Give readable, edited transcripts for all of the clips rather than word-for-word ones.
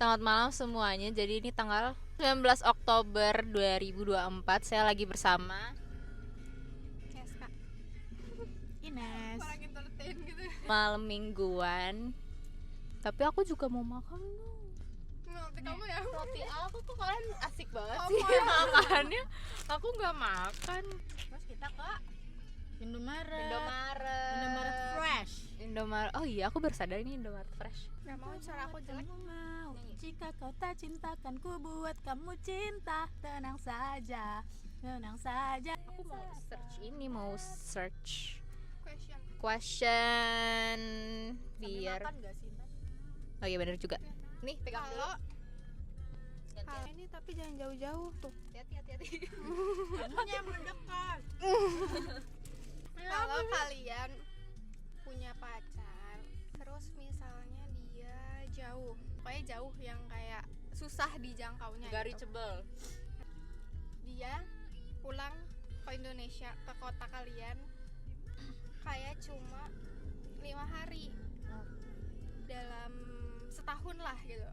Selamat malam semuanya. Jadi ini tanggal 19 Oktober 2024. Saya lagi bersama Yes, Kak. Ines. Orang entertain gitu. malam mingguan. Tapi aku juga mau makan dong. Nanti kamu ya. Roti aku tuh kalian asik banget Kamu sih ya. makannya. Aku nggak makan. Terus kita ke Indomaret. Indomaret Fresh. Indomaret. Oh iya, aku baru sadar ini Indomaret Fresh. Gak mau suara aku jelek. Kamu mau. Jika kau tak cintakan ku buat kamu cinta. Tenang saja. Tenang saja. Aku mau search ini, mau search Question. question biar. Makan gak sih, Nat? Oh iya benar juga. Nih pegang dulu. Kalau ini tapi jangan jauh-jauh tuh. Hati-hati. Kamunya mendekat. Kalau kalian punya pacar, terus misalnya dia jauh, pokoknya jauh yang kayak susah dijangkaunya. Gak gitu. reachable. Dia pulang ke Indonesia, ke kota kalian, kayak cuma 5 hari dalam setahun lah gitu.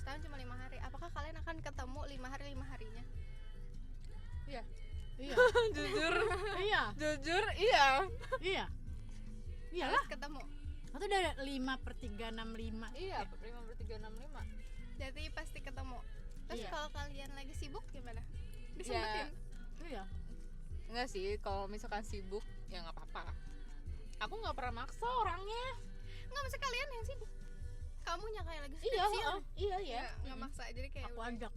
Setahun cuma 5 hari. Apakah kalian akan ketemu 5 hari 5 harinya? Iya. Jujur. Iya. Jujur iya. Iya. Iyalah. Terus ketemu. Itu udah 5/365. Iya, 5/365. Jadi pasti ketemu. Terus Iya. kalau kalian lagi sibuk gimana? Disempetin? Iya. Enggak sih, kalau misalkan sibuk ya nggak apa-apa. Aku nggak pernah maksa orangnya. Nggak, masa kalian yang sibuk? Kamunya kayak lagi Iya, skripsian? iya Ya, nggak maksa. Jadi kayak Aku udah. ajak.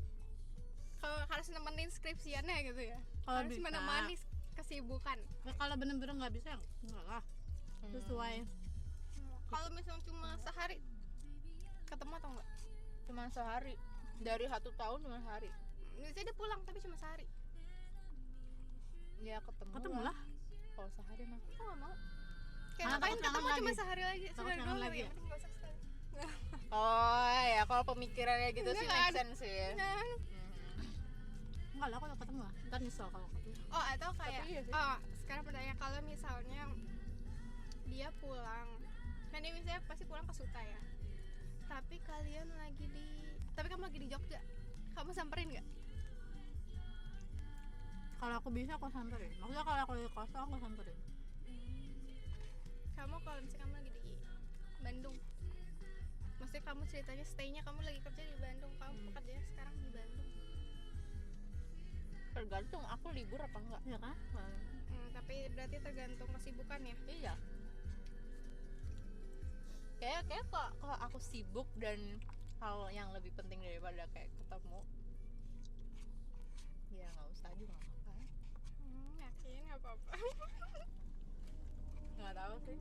Kalau harus nemenin skripsiannya gitu ya. Kalau Harus bisa. menemani kesibukan. Ya, kalau bener-bener nggak bisa, enggak lah. Sesuai. Kalau misalnya cuma sehari ketemu atau enggak? Cuma sehari. Dari 1 tahun cuma sehari. Misalnya dia pulang tapi cuma sehari. Ya Ketemu lah. Kalau sehari mah. Aku nggak mau. Kayak Karena ngapain takut ketemu kangen cuma lagi. sehari lagi? Takut Sehari kangen doang lagi ya? ya? Mending nggak usah sekali. Oh ya, kalau pemikirannya gitu sih Enggak make sense sih. Nah. Enggak lah, kalau ketemu lah. Ntar nyesel kalau ketemu. Oh, atau kayak Tapi iya sih. oh, sekarang pertanyaan, kalau misalnya dia pulang, kan ini misalnya pasti pulang ke Suta ya, tapi kamu lagi di Jogja, kamu samperin nggak? Kalau aku bisa aku samperin. Maksudnya kalau aku di kosong aku samperin. Kamu kalau misalnya kamu lagi di Bandung, maksudnya kamu ceritanya stay-nya kamu lagi kerja di Bandung, kamu pekerjanya sekarang di Bandung. Tergantung aku libur apa enggak. Iya kan? Tapi berarti tergantung kesibukan ya. Iya. Kayak kalau aku sibuk dan hal yang lebih penting daripada kayak ketemu, ya nggak usah juga nggak apa-apa. Yakin nggak apa-apa. Nggak tahu sih.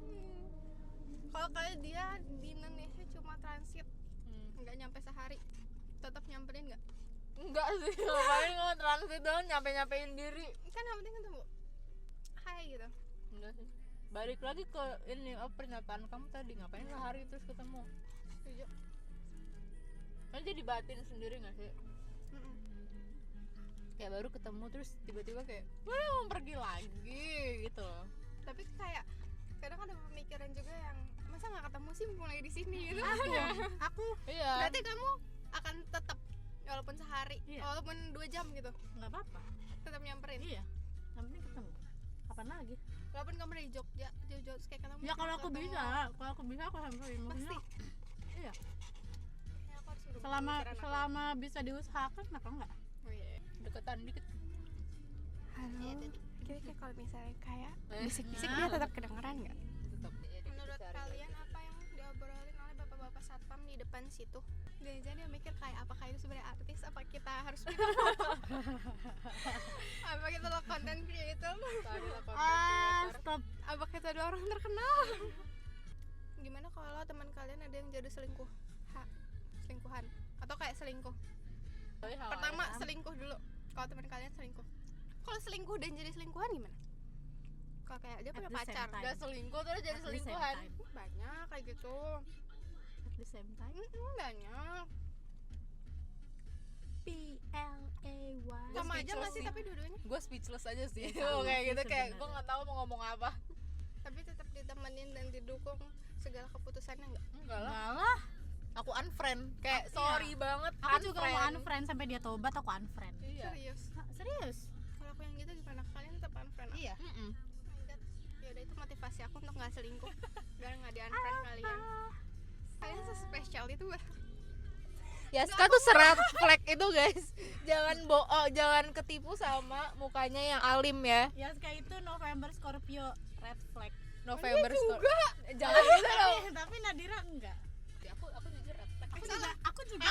Kalau kayak dia di Indonesia cuma transit, nggak nyampe sehari, tetap nyamperin nggak? Enggak sih, ngapain kalau transit doang nyampein diri. Kan yang penting ketemu. Hai gitu. Enggak sih. Balik lagi ke ini, pernyataan kamu tadi, ngapain sehari terus ketemu? Setuju. Kan jadi batin sendiri nggak sih? Kayak baru ketemu terus tiba-tiba kayak mau pergi lagi gitu loh. Tapi kayak kadang ada pemikiran juga yang masa nggak ketemu sih mulai di sini gitu. Aku Iya. Berarti kamu akan tetap walaupun sehari, Iya. walaupun 2 jam gitu, nggak apa-apa. tetap nyamperin. Iya. Yang penting ketemu. Kapan lagi? Walaupun kamu dari Jogja, jauh-jauh terus kayak ketemu. Ya kalau aku ketemu. bisa, aku samperin. Pasti. Maksudnya, iya. Ya, aku harus berubah Selama pemikiran aku. selama bisa diusahakan, kenapa enggak? Oh, iya. Deketan dikit. Halo. Iya, tadi. Kira-kira kalau misalnya kayak Eh. bisik-bisik dia tetap kedengeran nggak? Tetap ya, Menurut kalian apa yang diobrolin oleh bapak-bapak satpam di depan situ? Jangan-jangan dia mikir kayak apakah itu sebenarnya artis, apa kita harus bikin foto? Apa kita lo content creator? Stop. Apa kita dua orang terkenal? Gimana kalau teman kalian ada yang jadi selingkuhan atau kayak selingkuh? Pertama selingkuh dulu. Kalau teman kalian selingkuh. Kalau selingkuh dan jadi selingkuhan gimana? Kalau kayak dia punya At the same pacar, time. Gak selingkuh terus jadi At the same selingkuhan. time. banyak kayak gitu. At the same time. Banyak. PLAY. Sama aja nggak speechless sih sih. tapi dua-duanya? Gue speechless aja sih. Ya, sama Kayak sih gitu kayak sebenarnya. gue nggak tahu mau ngomong apa. Tapi tetap ditemenin dan didukung segala keputusannya nggak? Enggak lah. Enggak lah. aku unfriend kayak Iya. sorry banget Aku juga mau unfriend sampai dia tobat aku unfriend. Iya. Serius. Hah, serius? Kalau aku yang gitu gimana? Kalian tetap unfriend aku? Iya. Mm-mm. Oh my God. Ya udah itu motivasi aku untuk nggak selingkuh biar nggak di unfriend kalian. Kalian sespesial itu bah. Yaska tuh serat flag itu guys. Jangan bohong, jangan ketipu sama mukanya yang alim ya. Yaska itu November Scorpio red flag. November juga. Jangan gitu dong. Tapi Nadira enggak. Aku jujur red flag. Aku juga.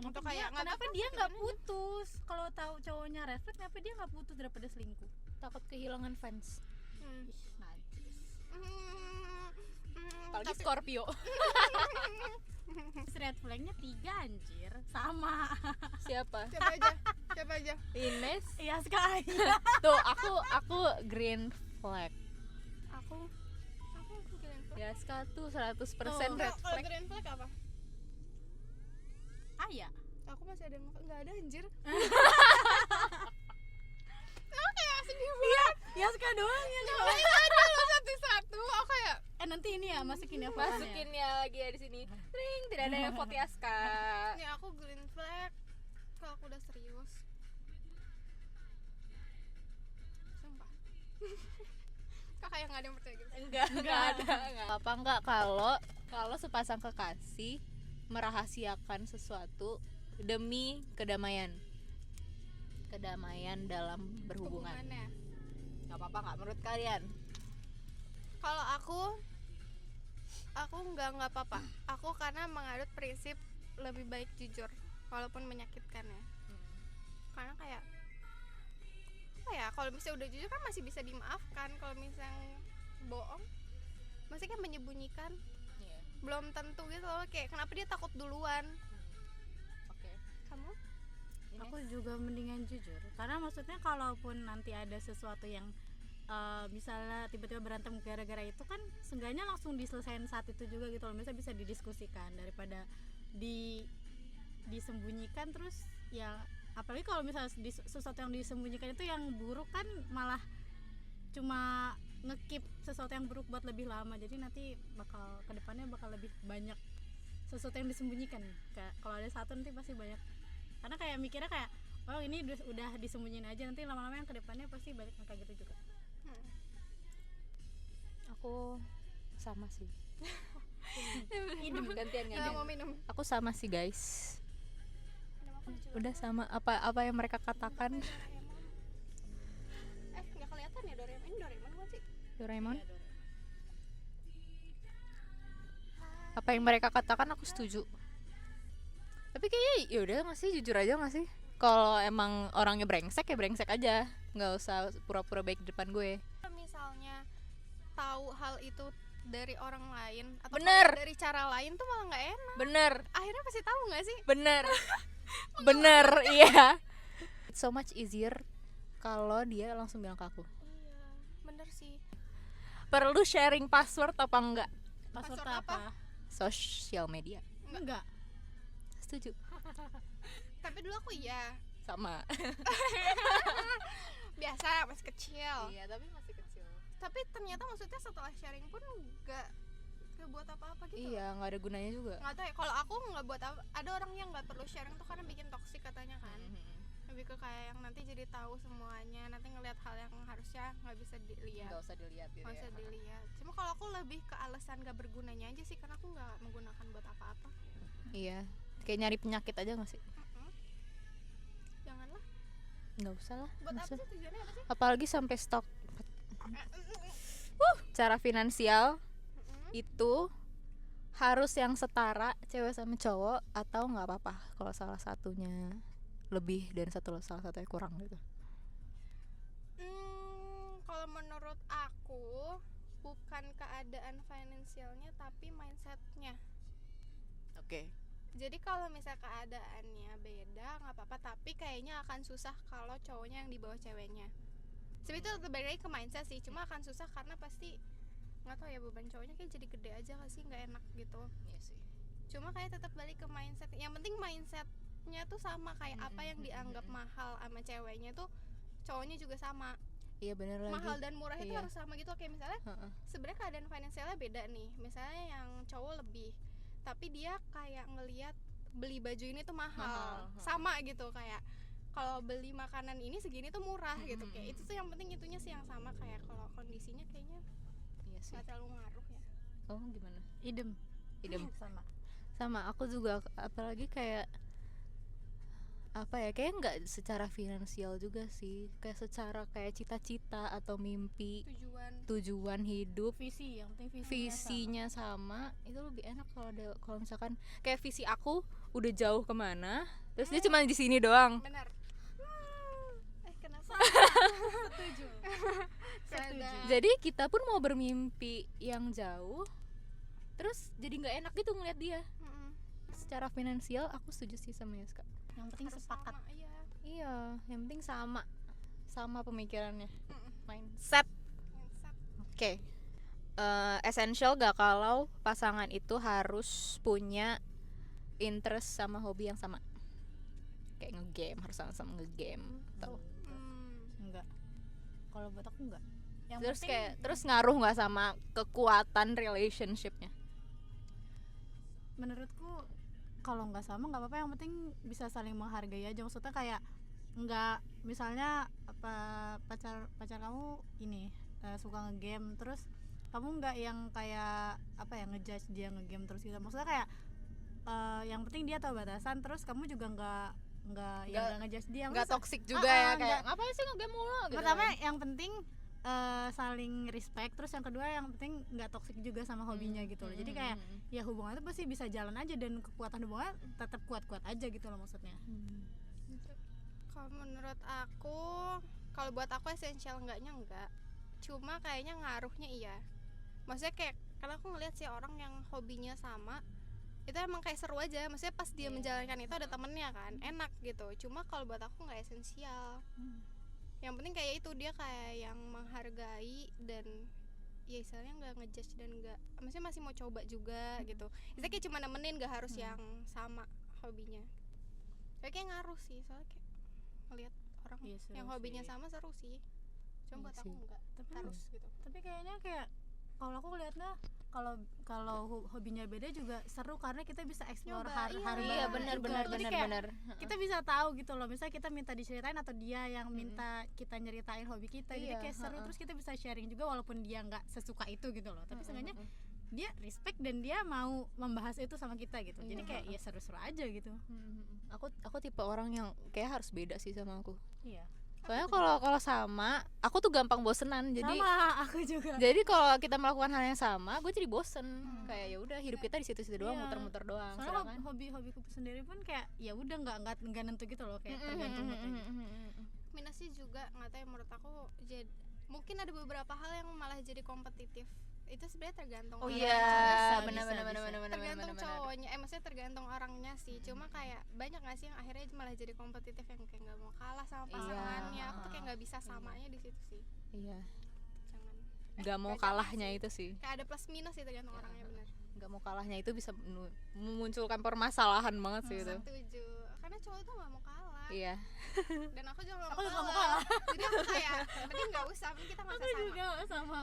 Untuk kayak nggak Kenapa apa-apa, dia nggak gimana? putus? Kalau tahu cowoknya red flag, kenapa dia nggak putus daripada selingkuh? Takut kehilangan fans. Hmm. Ih, najis. Apalagi Tapi- Scorpio. Red flagnya 3 anjir. Sama. Siapa? Siapa aja? Ines. Yaska aja. Tuh, aku green flag. Aku green flag. Yaska tuh 100% Oh. red Kalau flag. green flag apa? Aya. Aku masih ada nggak ada anjir. Yaska doang yang Ada lo satu-satu. Aku kayak nanti ini ya masukin ya fotonya. Masukin ya lagi ya di sini. Ring, tidak ada yang foto Yaska. nih aku green flag. Kalau aku udah serius. Sumpah. Kakak yang nggak ada yang percaya gitu. Enggak ada. Apa enggak kalau sepasang kekasih merahasiakan sesuatu demi kedamaian dalam berhubungan. Hubungannya. Nggak apa-apa nggak menurut kalian? Kalau aku nggak apa-apa. Aku karena mengadut prinsip lebih baik jujur walaupun menyakitkan ya. Karena kayak apa ya, kalau misalnya udah jujur kan masih bisa dimaafkan. Kalau misalnya bohong masih kan menyembunyikan, Iya. belum tentu gitu loh. Kayak kenapa dia takut duluan. Oke. Kamu? Aku juga mendingan jujur. Karena maksudnya kalaupun nanti ada sesuatu yang misalnya tiba-tiba berantem gara-gara itu kan seenggaknya langsung diselesain saat itu juga gitu loh. Misalnya bisa didiskusikan daripada disembunyikan terus ya, apalagi kalau misalnya sesuatu yang disembunyikan itu yang buruk kan malah cuma ngekip sesuatu yang buruk buat lebih lama. Jadi nanti bakal kedepannya bakal lebih banyak sesuatu yang disembunyikan. Kayak kalau ada satu nanti pasti banyak. Karena kayak mikirnya kayak oh ini udah disembunyiin aja, nanti lama-lama yang kedepannya pasti banyak yang kayak gitu juga. Aku sama sih. Idem. Gantian Nggak mau minum. Aku sama sih guys. Minum apa lucu? Udah sama apa yang mereka katakan. Nggak kelihatan ya Doraemon. Ini Doraemon bukan sih? Doraemon. Apa yang mereka katakan aku setuju. Tapi kayaknya ya udah nggak sih, jujur aja nggak sih. Kalau emang orangnya brengsek ya brengsek aja, nggak usah pura-pura baik di depan gue. Kalau misalnya tahu hal itu dari orang lain atau Bener. kalau dari cara lain tuh malah nggak enak. Bener, Akhirnya pasti tahu nggak sih? bener, bener, iya. It's so much easier kalau dia langsung bilang ke aku. Iya, bener sih. Perlu sharing password apa enggak? Password Password apa? apa? Sosial media. Enggak. Setuju. Tapi dulu aku iya. Sama. Biasa masih kecil. Iya, tapi masih kecil. Tapi ternyata maksudnya setelah sharing pun nggak buat apa-apa gitu. Iya, nggak ada gunanya juga. Nggak tahu ya. Kalau aku nggak buat apa. Ada orang yang nggak perlu sharing tuh karena bikin toksik katanya kan. Lebih ke kayak yang nanti jadi tahu semuanya, nanti ngelihat hal yang harusnya nggak bisa dilihat. Nggak usah dilihat gitu Nggak ya. usah dilihat. Cuma kalau aku lebih ke alasan gak bergunanya aja sih, karena aku nggak menggunakan buat apa-apa. Iya, kayak nyari penyakit aja nggak sih? Janganlah. Nggak usah lah. Buat nggak apa usah. sih tujuannya apa sih? Apalagi sampai stok. Cara finansial itu harus yang setara cewek sama cowok atau nggak apa-apa kalau salah satunya lebih dan salah satunya kurang gitu. Kalau menurut aku bukan keadaan finansialnya tapi mindsetnya. Oke. Jadi kalau misal keadaannya beda nggak apa-apa, tapi kayaknya akan susah kalau cowoknya yang di bawah ceweknya. Sebenarnya itu balik lagi ke mindset sih, cuma akan susah karena pasti nggak tahu ya, beban cowoknya kayak jadi gede aja gak sih, nggak enak gitu. Iya sih. Cuma kayak tetap balik ke mindset. Yang penting mindsetnya tuh sama kayak apa yang dianggap mahal sama ceweknya tuh cowoknya juga sama. Iya bener lagi. mahal dan murah itu Iya. harus sama gitu. Kayak misalnya Heeh. sebenarnya keadaan finansialnya beda nih, misalnya yang cowok lebih, tapi dia kayak ngelihat beli baju ini tuh mahal, Mahal. sama gitu. Kayak kalau beli makanan ini segini tuh murah gitu. Kayak itu tuh yang penting itunya sih yang sama. Kayak kalau kondisinya kayaknya Iya sih. nggak terlalu ngaruh ya. Oh gimana? idem Idem. sama Aku juga, apalagi kayak apa ya, kayak nggak secara finansial juga sih, kayak secara kayak cita-cita atau mimpi, tujuan hidup, visi, yang penting visinya sama. Itu lebih enak kalau misalkan kayak visi aku udah jauh kemana, terus dia cuma di sini doang. Benar. Kenapa? setuju Jadi kita pun mau bermimpi yang jauh, terus jadi nggak enak gitu ngeliat dia. Secara finansial aku setuju sih sama Yaska. yang penting Harus sepakat sama, iya. Iya, yang penting sama pemikirannya, mindset. Mindset. Oke. Essential gak kalau pasangan itu harus punya interest sama hobi yang sama? Kayak ngegame, harus sama-sama ngegame. Atau enggak, kalau buat aku enggak. Yang terus penting kayak terus ngaruh nggak sama kekuatan relationshipnya? menurutku kalau nggak sama nggak apa-apa, yang penting bisa saling menghargai aja. Maksudnya kayak nggak, misalnya apa pacar kamu ini suka ngegame, terus kamu nggak yang kayak apa ya, ngejudge dia ngegame terus gitu. Maksudnya kayak yang penting dia tahu batasan, terus kamu juga nggak ngejudge dia. Nggak Maksudnya toxic juga ya, kayak nggak. ngapain sih ngegame mulu gitu. Pertama kan. yang penting saling respect, terus yang kedua yang penting nggak toxic juga sama hobinya gitu loh. Jadi kayak ya hubungan itu pasti bisa jalan aja, dan kekuatan hubungan tetap kuat-kuat aja gitu loh maksudnya. Kalau menurut aku, kalau buat aku esensial enggaknya enggak, cuma kayaknya ngaruhnya iya. Maksudnya kayak karena aku ngeliat sih orang yang hobinya sama itu emang kayak seru aja. Maksudnya pas dia menjalankan itu ada temennya kan, enak gitu. Cuma kalau buat aku nggak esensial. Yang penting kayak itu dia kayak yang menghargai dan ya istilahnya nggak ngejudge dan nggak, maksudnya masih mau coba juga gitu. Istilahnya kayak cuma nemenin, nggak harus yang sama hobinya. Kayak ngaruh sih, soalnya kayak ngeliat orang Iya, seru yang hobinya sih. sama seru sih. Cuma Iya buat aku sih. enggak Tapi harus gitu. tapi kayaknya kayak kalau aku lihatnya kalau hobinya beda juga seru, karena kita bisa explore Nyoba, hal Iya baru benar gitu. benar Jadi benar kayak benar. kita bisa tahu gitu loh, misalnya kita minta diceritain atau dia yang minta kita nyeritain hobi kita. Jadi Iya, kayak seru, terus kita bisa sharing juga walaupun dia nggak sesuka itu gitu loh, tapi seenggaknya dia respect dan dia mau membahas itu sama kita gitu. Jadi kayak ya seru-seru aja gitu. Aku tipe orang yang kayak harus beda sih sama aku. Iya, Soalnya kalau sama, aku tuh gampang bosenan. Jadi sama aku juga. jadi kalau kita melakukan hal yang sama, gue jadi bosen. Kayak ya udah hidup kita di situ-situ doang, Iya. muter-muter doang. Soalnya Sedangkan hobiku sendiri pun kayak ya udah nggak nentu gitu loh, kayak tergantung moodnya gitu. Minusnya juga nggak tahu ya, menurut aku mungkin ada beberapa hal yang malah jadi kompetitif. Itu sebenarnya tergantung Oh orang iya, juga sih. benar bisa, benar bisa. benar benar Tergantung cowoknya, maksudnya tergantung orangnya sih. Cuma kayak banyak nggak sih yang akhirnya malah jadi kompetitif, yang kayak nggak mau kalah sama Iya. pasangannya. Aku tuh kayak nggak bisa samanya di situ sih. Iya, Jangan. nggak mau jangan kalahnya sih. itu sih. Kayak ada plus minus sih, tergantung orangnya, benar. Nggak mau kalahnya itu bisa memunculkan permasalahan banget sih itu. Setuju. Karena cowok tuh nggak mau kalah. Iya. Dan aku juga nggak Aku mau juga nggak mau kalah. Jadi aku kayak mending nggak usah, mending kita nggak usah Aku sama. juga sama.